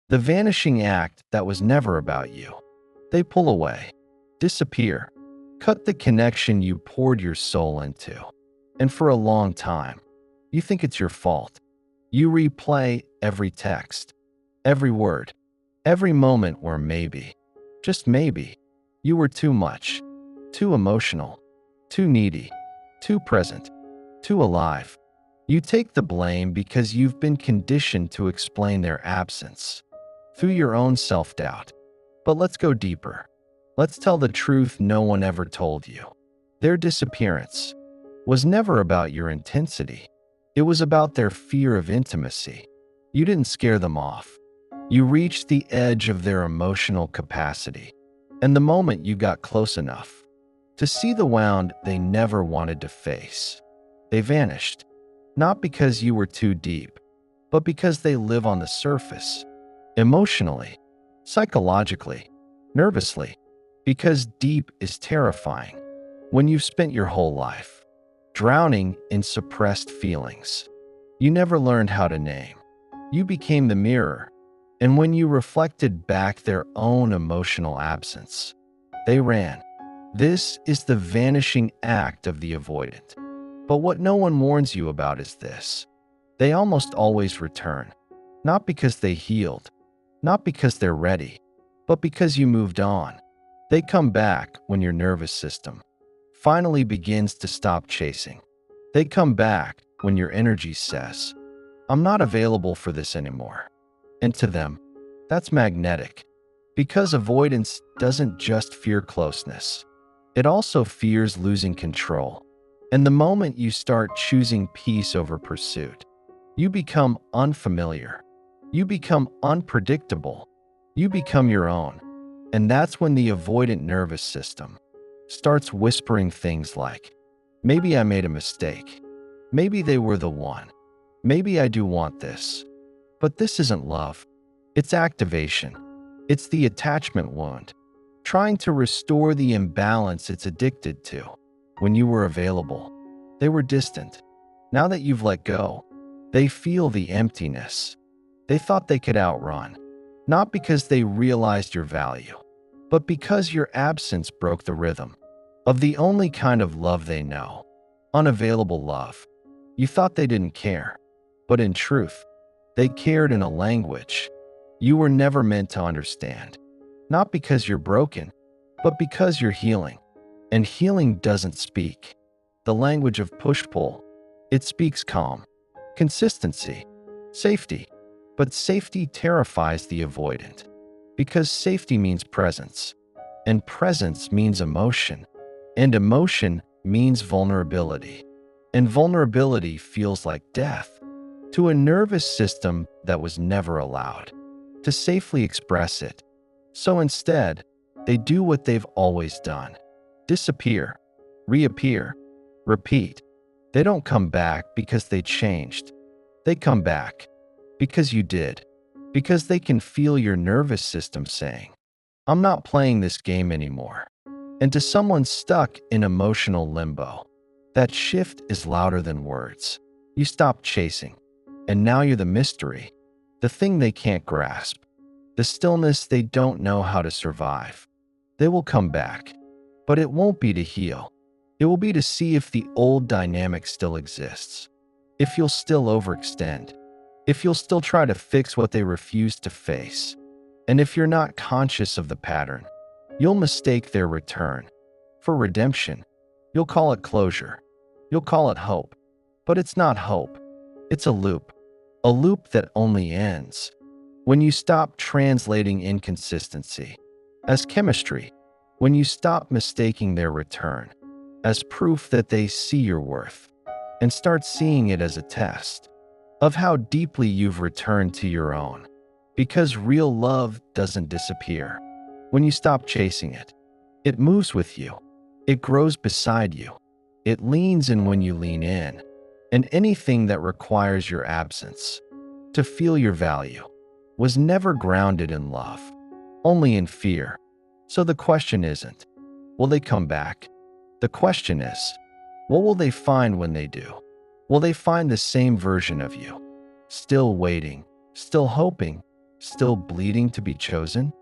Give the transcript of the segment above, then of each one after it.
The vanishing act that was never about you. They pull away, disappear, cut the connection you poured your soul into. And for a long time, you think it's your fault. You replay every text, every word, every moment where maybe, just maybe, you were too much, too emotional, too needy, too present, too alive. You take the blame because you've been conditioned to explain their absence through your own self-doubt. But let's go deeper. Let's tell the truth no one ever told you. Their disappearance was never about your intensity. It was about their fear of intimacy. You didn't scare them off. You reached the edge of their emotional capacity. And the moment you got close enough to see the wound they never wanted to face, they vanished. Not because you were too deep, but because they live on the surface. Emotionally, psychologically, nervously. Because deep is terrifying. When you've spent your whole life drowning in suppressed feelings you never learned how to name, you became the mirror. And when you reflected back their own emotional absence, they ran. This is the vanishing act of the avoidant. But what no one warns you about is this. They almost always return. Not because they healed, not because they're ready, but because you moved on. They come back when your nervous system finally begins to stop chasing. They come back when your energy says, I'm not available for this anymore. And to them, that's magnetic. Because avoidance doesn't just fear closeness. It also fears losing control. And the moment you start choosing peace over pursuit, you become unfamiliar. You become unpredictable. You become your own. And that's when the avoidant nervous system starts whispering things like, maybe I made a mistake. Maybe they were the one. Maybe I do want this. But this isn't love. It's activation. It's the attachment wound, trying to restore the imbalance it's addicted to. When you were available, they were distant. Now that you've let go, they feel the emptiness they thought they could outrun. Not because they realized your value, but because your absence broke the rhythm of the only kind of love they know, unavailable love. You thought they didn't care, but in truth, they cared in a language you were never meant to understand. Not because you're broken, but because you're healing. And healing doesn't speak the language of push-pull. It speaks calm, consistency, safety. But safety terrifies the avoidant, because safety means presence, and presence means emotion, and emotion means vulnerability. And vulnerability feels like death to a nervous system that was never allowed to safely express it. So instead, they do what they've always done: disappear, reappear, repeat. They don't come back because they changed. They come back because you did. Because they can feel your nervous system saying, I'm not playing this game anymore. And to someone stuck in emotional limbo, that shift is louder than words. You stop chasing, and now you're the mystery, the thing they can't grasp, the stillness they don't know how to survive. They will come back, but it won't be to heal. It will be to see if the old dynamic still exists, if you'll still overextend, if you'll still try to fix what they refuse to face. And if you're not conscious of the pattern, you'll mistake their return for redemption. You'll call it closure. You'll call it hope. But it's not hope. It's a loop that only ends when you stop translating inconsistency as chemistry, when you stop mistaking their return as proof that they see your worth, and start seeing it as a test of how deeply you've returned to your own. Because real love doesn't disappear when you stop chasing it. It moves with you. It grows beside you. It leans in when you lean in. And anything that requires your absence to feel your value was never grounded in love, only in fear. So the question isn't, will they come back? The question is, what will they find when they do? Will they find the same version of you, still waiting, still hoping, still bleeding to be chosen?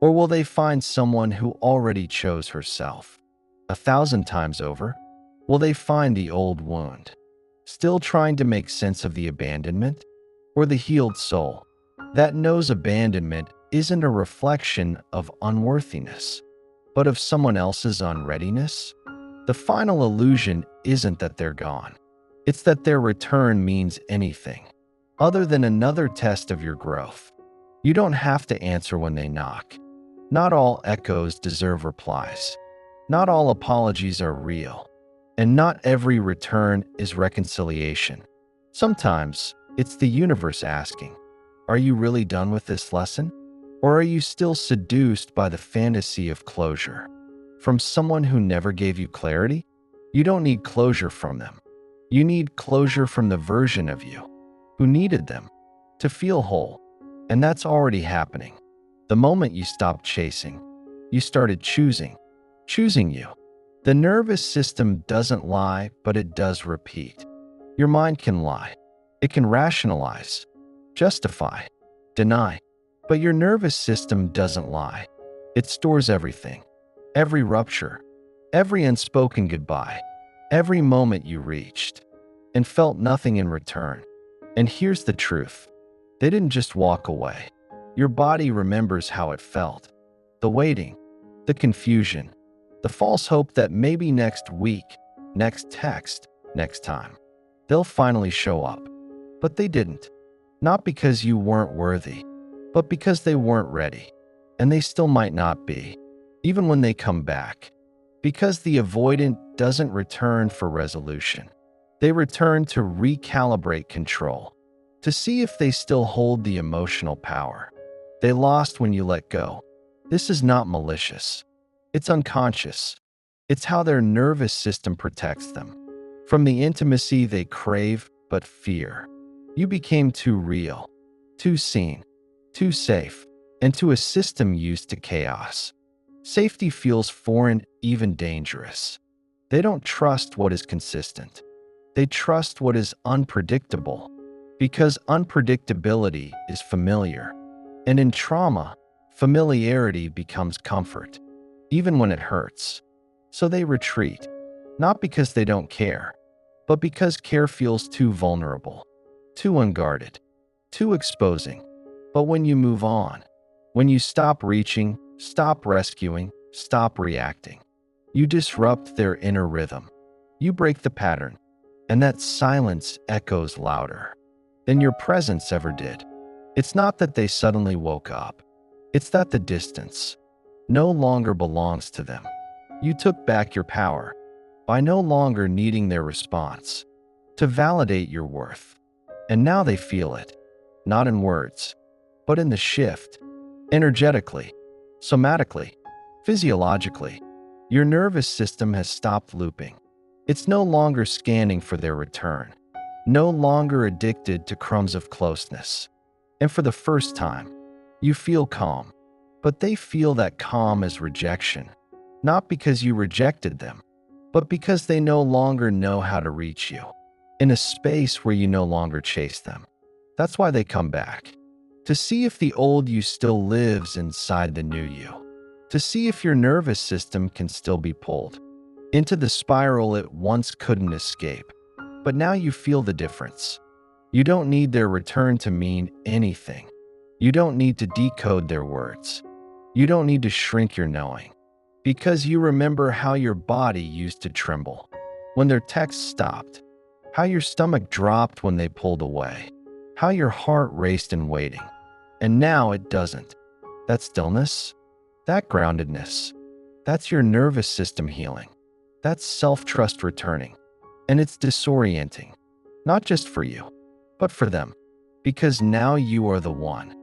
Or will they find someone who already chose herself? 1,000 times over? Will they find the old wound, still trying to make sense of the abandonment? Or the healed soul that knows abandonment isn't a reflection of unworthiness, but of someone else's unreadiness? The final illusion isn't that they're gone. It's that their return means anything other than another test of your growth. You don't have to answer when they knock. Not all echoes deserve replies. Not all apologies are real. And not every return is reconciliation. Sometimes it's the universe asking, are you really done with this lesson? Or are you still seduced by the fantasy of closure? From someone who never gave you clarity? You don't need closure from them. You need closure from the version of you who needed them to feel whole. And that's already happening. The moment you stopped chasing, you started choosing you. The nervous system doesn't lie, but it does repeat. Your mind can lie. It can rationalize, justify, deny. But your nervous system doesn't lie. It stores everything. Every rupture, every unspoken goodbye, every moment you reached and felt nothing in return. And here's the truth. They didn't just walk away. Your body remembers how it felt. The waiting, the confusion, the false hope that maybe next week, next text, next time, they'll finally show up. But they didn't. Not because you weren't worthy, but because they weren't ready. And they still might not be, even when they come back. Because the avoidant doesn't return for resolution. They return to recalibrate control, to see if they still hold the emotional power they lost when you let go. This is not malicious. It's unconscious. It's how their nervous system protects them from the intimacy they crave but fear. You became too real, too seen, too safe, and to a system used to chaos. Safety feels foreign, even dangerous. They don't trust what is consistent. They trust what is unpredictable, because unpredictability is familiar. And in trauma, familiarity becomes comfort, even when it hurts. So they retreat, not because they don't care, but because care feels too vulnerable, too unguarded, too exposing. But when you move on, when you stop reaching, stop rescuing, stop reacting, you disrupt their inner rhythm. You break the pattern, and that silence echoes louder than your presence ever did. It's not that they suddenly woke up. It's that the distance no longer belongs to them. You took back your power by no longer needing their response to validate your worth. And now they feel it, not in words, but in the shift, energetically, somatically, physiologically. Your nervous system has stopped looping. It's no longer scanning for their return, no longer addicted to crumbs of closeness. And for the first time, you feel calm, but they feel that calm as rejection, not because you rejected them, but because they no longer know how to reach you in a space where you no longer chase them. That's why they come back, to see if the old you still lives inside the new you, to see if your nervous system can still be pulled into the spiral it once couldn't escape. But now you feel the difference. You don't need their return to mean anything. You don't need to decode their words. You don't need to shrink your knowing, because you remember how your body used to tremble when their text stopped, how your stomach dropped when they pulled away, how your heart raced in waiting. And now it doesn't. That stillness, that groundedness, that's your nervous system healing. That's self-trust returning. And it's disorienting, not just for you, but for them, because now you are the one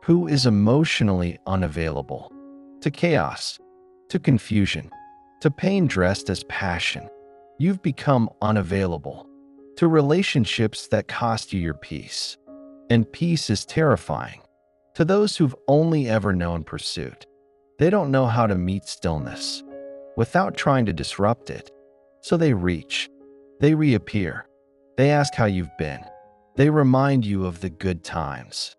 who is emotionally unavailable to chaos, to confusion, to pain dressed as passion. You've become unavailable to relationships that cost you your peace. And peace is terrifying to those who've only ever known pursuit. They don't know how to meet stillness without trying to disrupt it. So they reach, they reappear, they ask how you've been. They remind you of the good times.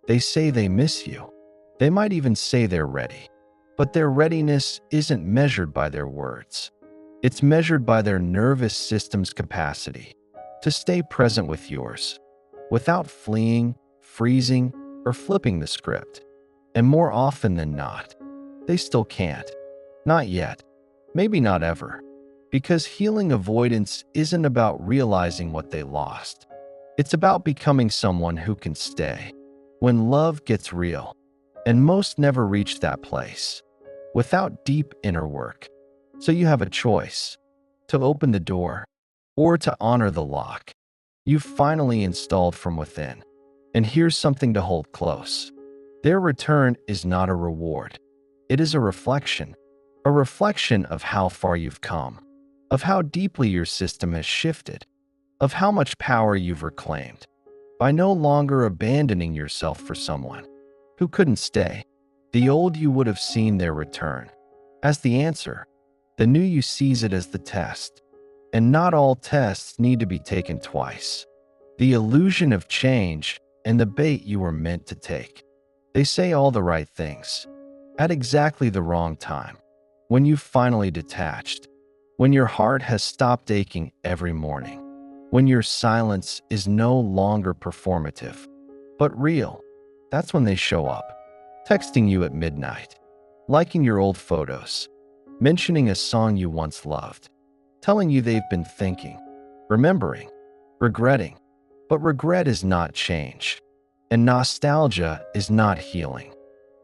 They say they miss you. They might even say they're ready. But their readiness isn't measured by their words. It's measured by their nervous system's capacity to stay present with yours, without fleeing, freezing, or flipping the script. And more often than not, they still can't. Not yet. Maybe not ever. Because healing avoidance isn't about realizing what they lost. It's about becoming someone who can stay when love gets real. And most never reach that place without deep inner work. So you have a choice: to open the door or to honor the lock you've finally installed from within. And here's something to hold close. Their return is not a reward. It is a reflection of how far you've come, of how deeply your system has shifted, of how much power you've reclaimed by no longer abandoning yourself for someone who couldn't stay. The old you would have seen their return as the answer. The new you sees it as the test. And not all tests need to be taken twice. The illusion of change and the bait you were meant to take. They say all the right things at exactly the wrong time. When you've finally detached, when your heart has stopped aching every morning, when your silence is no longer performative, but real, that's when they show up, texting you at midnight, liking your old photos, mentioning a song you once loved, telling you they've been thinking, remembering, regretting. But regret is not change, and nostalgia is not healing.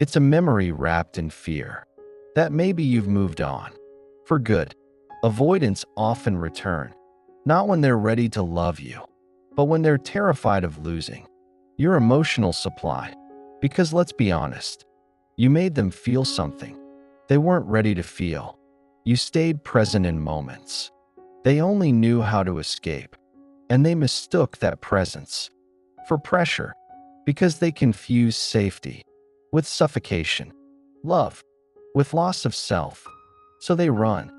It's a memory wrapped in fear that maybe you've moved on for good. Avoidants often return, not when they're ready to love you, but when they're terrified of losing your emotional supply. Because let's be honest, you made them feel something they weren't ready to feel. You stayed present in moments they only knew how to escape, and they mistook that presence for pressure because they confused safety with suffocation, love with loss of self. So they run.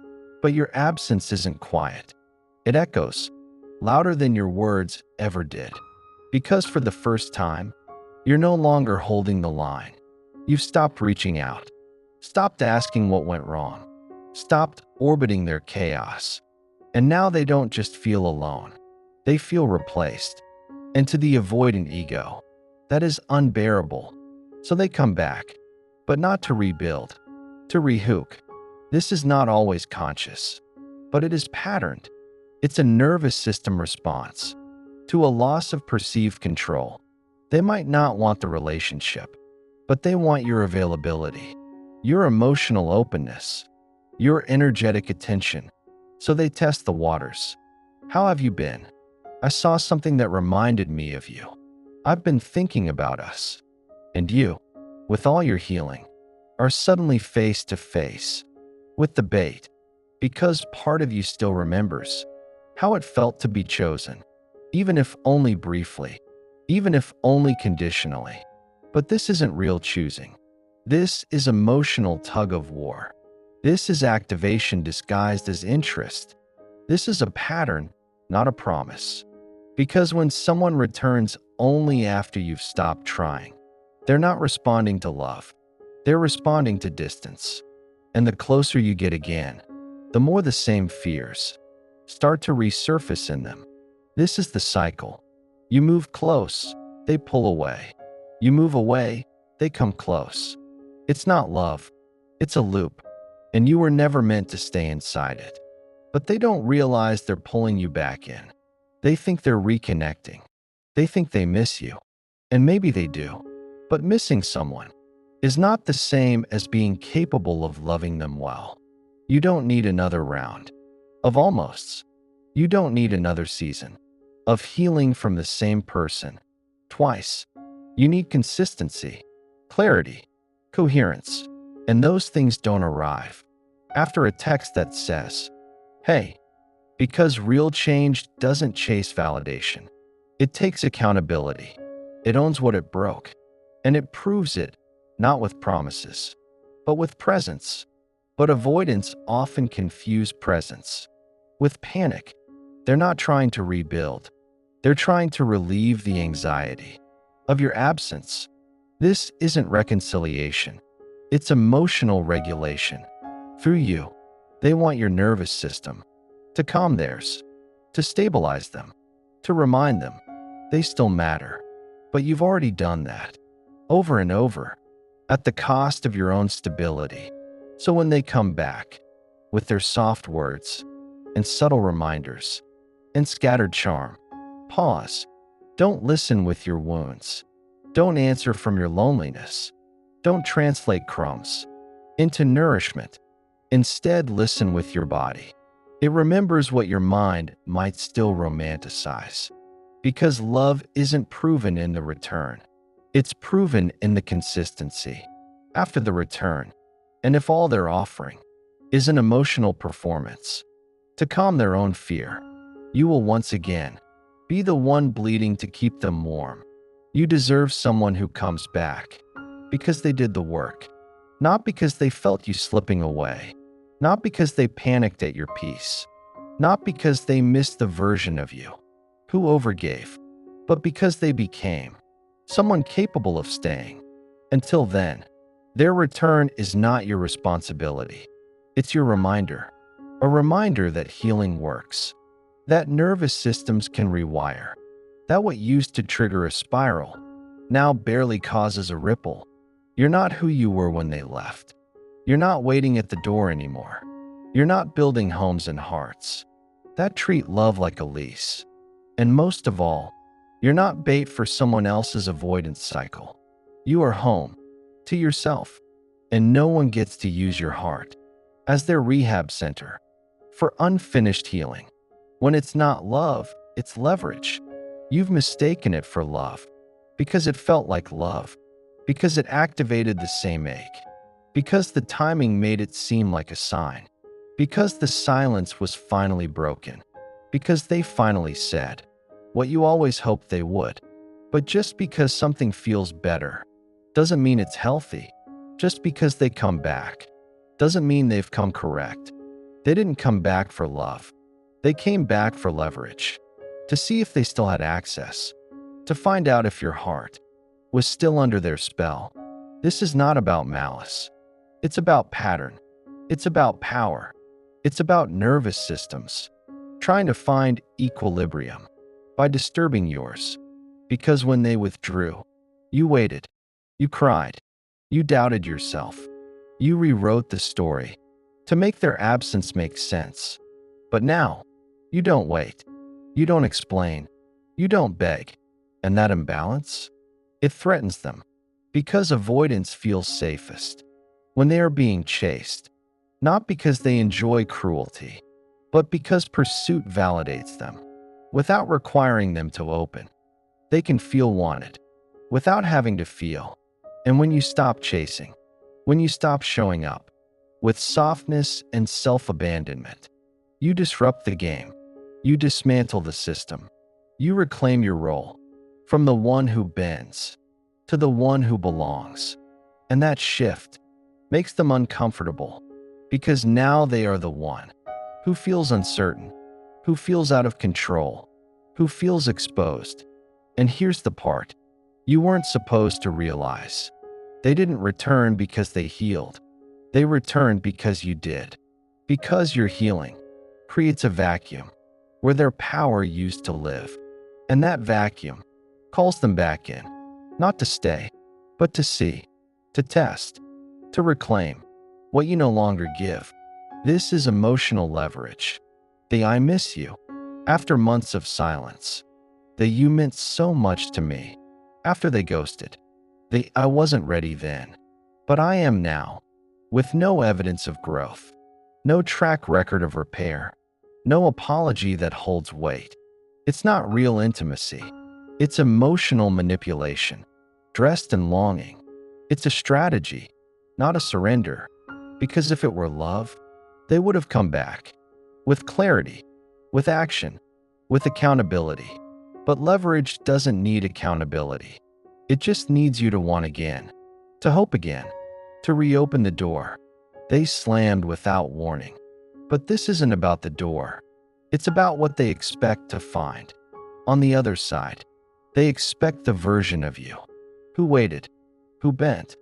But your absence isn't quiet. It echoes louder than your words ever did. Because for the first time, you're no longer holding the line. You've stopped reaching out, stopped asking what went wrong, stopped orbiting their chaos. And now they don't just feel alone. They feel replaced. And to the avoidant ego, that is unbearable. So they come back, but not to rebuild, to rehook. This is not always conscious, but it is patterned. It's a nervous system response to a loss of perceived control. They might not want the relationship, but they want your availability, your emotional openness, your energetic attention. So they test the waters. How have you been? I saw something that reminded me of you. I've been thinking about us. And you, with all your healing, are suddenly face to face with the bait, because part of you still remembers how it felt to be chosen, even if only briefly, even if only conditionally. But this isn't real choosing. This is emotional tug of war. This is activation disguised as interest. This is a pattern, not a promise. Because when someone returns only after you've stopped trying, they're not responding to love. They're responding to distance. And the closer you get again, the more the same fears start to resurface in them. This is the cycle. You move close, they pull away. You move away, they come close. It's not love. It's a loop. And you were never meant to stay inside it. But they don't realize they're pulling you back in. They think they're reconnecting. They think they miss you. And maybe they do. But missing someone is not the same as being capable of loving them well. You don't need another round of almosts. You don't need another season of healing from the same person twice. You need consistency, clarity, coherence. And those things don't arrive after a text that says, "Hey," because real change doesn't chase validation. It takes accountability. It owns what it broke, and it proves it, not with promises, but with presence. But avoidants often confuse presence with panic. They're not trying to rebuild. They're trying to relieve the anxiety of your absence. This isn't reconciliation. It's emotional regulation. Through you, they want your nervous system to calm theirs, to stabilize them, to remind them they still matter. But you've already done that over and over at the cost of your own stability. So when they come back with their soft words and subtle reminders and scattered charm, pause. Don't listen with your wounds. Don't answer from your loneliness. Don't translate crumbs into nourishment. Instead, listen with your body. It remembers what your mind might still romanticize. Because love isn't proven in the return. It's proven in the consistency after the return. And if all they're offering is an emotional performance to calm their own fear, you will once again be the one bleeding to keep them warm. You deserve someone who comes back because they did the work, not because they felt you slipping away, not because they panicked at your peace, not because they missed the version of you who overgave, but because they became someone capable of staying. Until then, their return is not your responsibility. It's your reminder, a reminder that healing works, that nervous systems can rewire, that what used to trigger a spiral now barely causes a ripple. You're not who you were when they left. You're not waiting at the door anymore. You're not building homes and hearts that treat love like a lease. And most of all, you're not bait for someone else's avoidance cycle. You are home to yourself, and no one gets to use your heart as their rehab center for unfinished healing. When it's not love, it's leverage. You've mistaken it for love because it felt like love, because it activated the same ache, because the timing made it seem like a sign, because the silence was finally broken, because they finally said what you always hoped they would. But just because something feels better doesn't mean it's healthy. Just because they come back doesn't mean they've come correct. They didn't come back for love. They came back for leverage, to see if they still had access, to find out if your heart was still under their spell. This is not about malice. It's about pattern. It's about power. It's about nervous systems trying to find equilibrium by disturbing yours. Because when they withdrew, you waited, you cried, you doubted yourself, you rewrote the story to make their absence make sense. But now, you don't wait, you don't explain, you don't beg. And that imbalance, it threatens them. Because avoidance feels safest when they are being chased, not because they enjoy cruelty, but because pursuit validates them without requiring them to open. They can feel wanted without having to feel. And when you stop chasing, when you stop showing up with softness and self-abandonment, you disrupt the game. You dismantle the system. You reclaim your role from the one who bends to the one who belongs. And that shift makes them uncomfortable because now they are the one who feels uncertain, who feels out of control, who feels exposed. And here's the part you weren't supposed to realize. They didn't return because they healed. They returned because you did. Because your healing creates a vacuum where their power used to live. And that vacuum calls them back in, not to stay, but to see, to test, to reclaim what you no longer give. This is emotional leverage. The I miss you after months of silence. The you meant so much to me after they ghosted. The I wasn't ready then, but I am now, with no evidence of growth, no track record of repair, no apology that holds weight. It's not real intimacy. It's emotional manipulation, dressed in longing. It's a strategy, not a surrender, because if it were love, they would have come back with clarity, with action, with accountability. But leverage doesn't need accountability. It just needs you to want again, to hope again, to reopen the door they slammed without warning. But this isn't about the door. It's about what they expect to find on the other side. They expect the version of you who waited, who bent,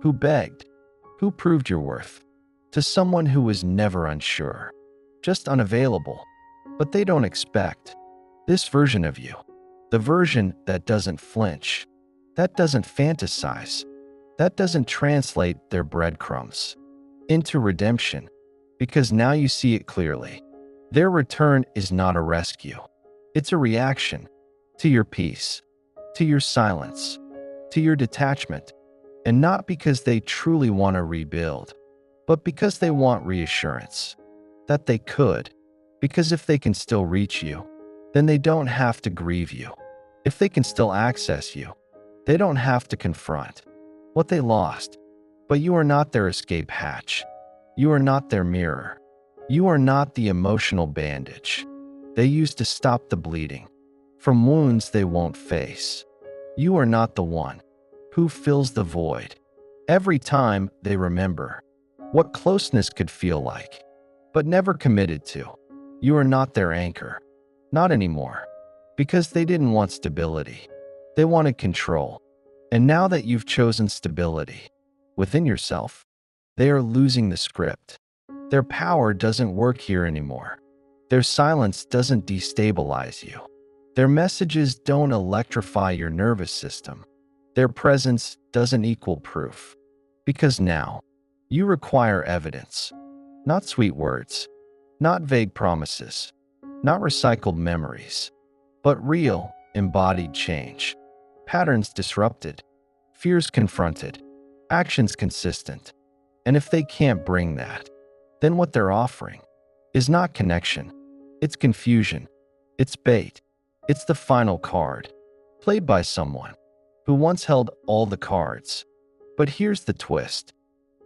who begged, who proved your worth to someone who was never unsure, just unavailable. But they don't expect this version of you, the version that doesn't flinch, that doesn't fantasize, that doesn't translate their breadcrumbs into redemption, because now you see it clearly. Their return is not a rescue. It's a reaction to your peace, to your silence, to your detachment, and not because they truly want to rebuild, but because they want reassurance that they could. Because if they can still reach you, then they don't have to grieve you. If they can still access you, they don't have to confront what they lost. But you are not their escape hatch. You are not their mirror. You are not the emotional bandage they use to stop the bleeding from wounds they won't face. You are not the one who fills the void every time they remember what closeness could feel like, but never committed to. You are not their anchor. Not anymore. Because they didn't want stability. They wanted control. And now that you've chosen stability within yourself, they are losing the script. Their power doesn't work here anymore. Their silence doesn't destabilize you. Their messages don't electrify your nervous system. Their presence doesn't equal proof. Because now, you require evidence, not sweet words, not vague promises, not recycled memories, but real, embodied change. Patterns disrupted, fears confronted, actions consistent. And if they can't bring that, then what they're offering is not connection. It's confusion. It's bait. It's the final card, played by someone who once held all the cards. But here's the twist.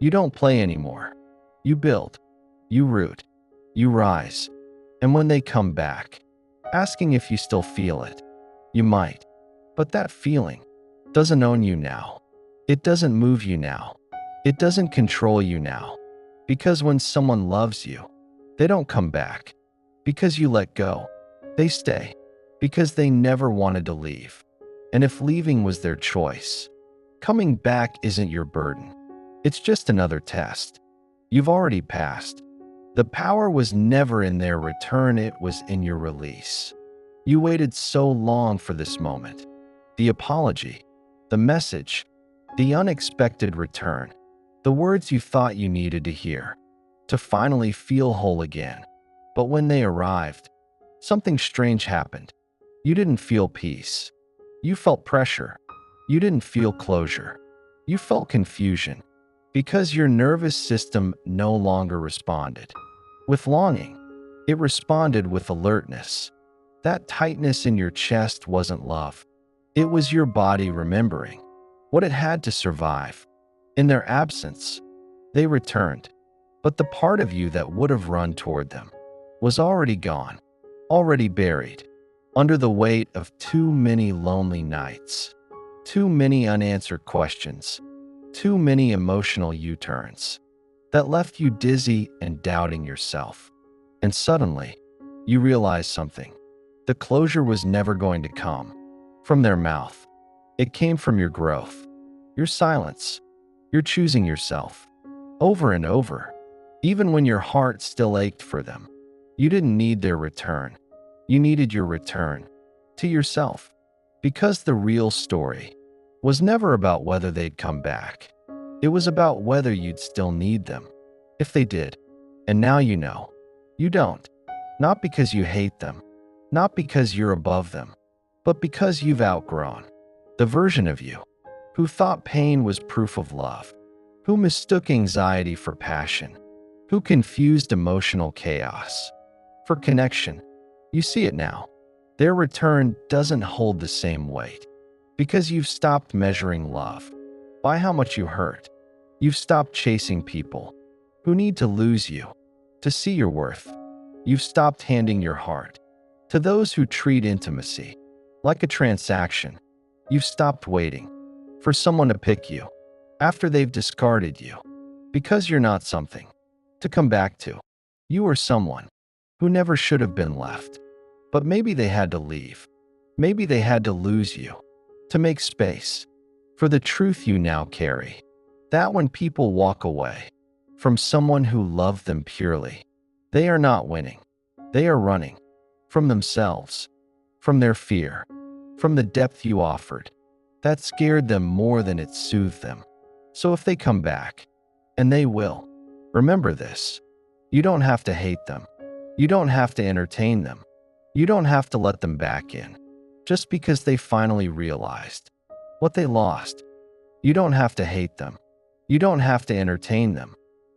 You don't play anymore. You build. You root. You rise. And when they come back, asking if you still feel it, you might. But that feeling doesn't own you now. It doesn't move you now. It doesn't control you now. Because when someone loves you, they don't come back. Because you let go, they stay. Because they never wanted to leave. And if leaving was their choice, coming back isn't your burden. It's just another test. You've already passed. The power was never in their return, it was in your release. You waited so long for this moment. The apology, the message, the unexpected return, the words you thought you needed to hear, to finally feel whole again. But when they arrived, something strange happened. You didn't feel peace. You felt pressure. You didn't feel closure. You felt confusion. Because your nervous system no longer responded with longing. It responded with alertness. That tightness in your chest wasn't love. It was your body remembering what it had to survive. In their absence, they returned. But the part of you that would have run toward them was already gone, already buried, under the weight of too many lonely nights, too many unanswered questions, too many emotional U-turns that left you dizzy and doubting yourself. And suddenly, you realize something. The closure was never going to come from their mouth. It came from your growth, your silence, your choosing yourself over and over, even when your heart still ached for them. You didn't need their return. You needed your return to yourself. Because the real story was never about whether they'd come back. It was about whether you'd still need them, if they did. And now you know. You don't. Not because you hate them, not because you're above them, but because you've outgrown the version of you who thought pain was proof of love, who mistook anxiety for passion, who confused emotional chaos for connection. You see it now. Their return doesn't hold the same weight because you've stopped measuring love by how much you hurt. You've stopped chasing people who need to lose you to see your worth. You've stopped handing your heart to those who treat intimacy like a transaction. You've stopped waiting for someone to pick you after they've discarded you because you're not something to come back to. You are someone who never should have been left. But maybe they had to leave. Maybe they had to lose you to make space. for the truth you now carry. That when people walk away from someone who loved them purely, they are not winning. They are running from themselves, from their fear, from the depth you offered. That scared them more than it soothed them. So if they come back, and they will, remember this. You don't have to hate them. You don't have to entertain them. You don't have to let them back in. Just because they finally realized what they lost. You don't have to hate them. You don't have to entertain them.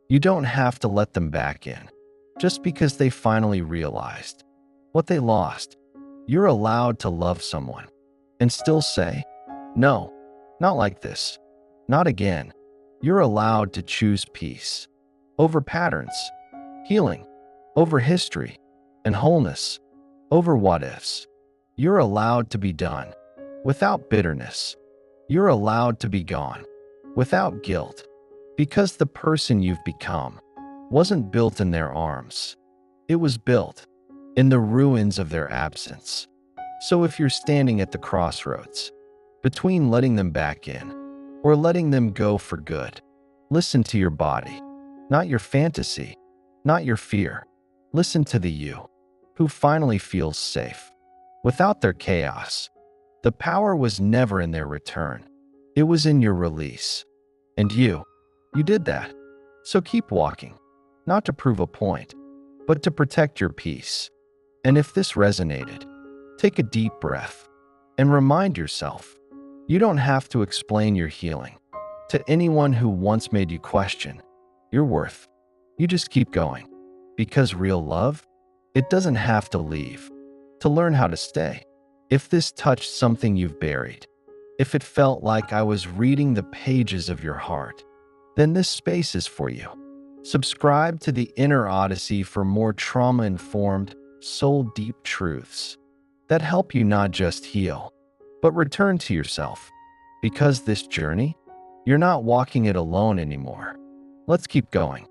You don't have to let them back in. Just because they finally realized what they lost. You're allowed to love someone and still say, no, not like this, not again. You're allowed to choose peace over patterns, healing over history, and wholeness over what ifs. You're allowed to be done without bitterness. You're allowed to be gone without guilt, because the person you've become wasn't built in their arms. It was built in the ruins of their absence. So if you're standing at the crossroads between letting them back in or letting them go for good, listen to your body, not your fantasy, not your fear. Listen to the you who finally feels safe without their chaos. The power was never in their return. It was in your release. And you did that. So keep walking, not to prove a point, but to protect your peace. And if this resonated, take a deep breath and remind yourself, you don't have to explain your healing to anyone who once made you question your worth. You just keep going, because real love, it doesn't have to leave to learn how to stay. If this touched something you've buried, if it felt like I was reading the pages of your heart, then this space is for you. Subscribe to the Inner Odyssey for more trauma-informed, soul-deep truths that help you not just heal, but return to yourself. Because this journey, you're not walking it alone anymore. Let's keep going.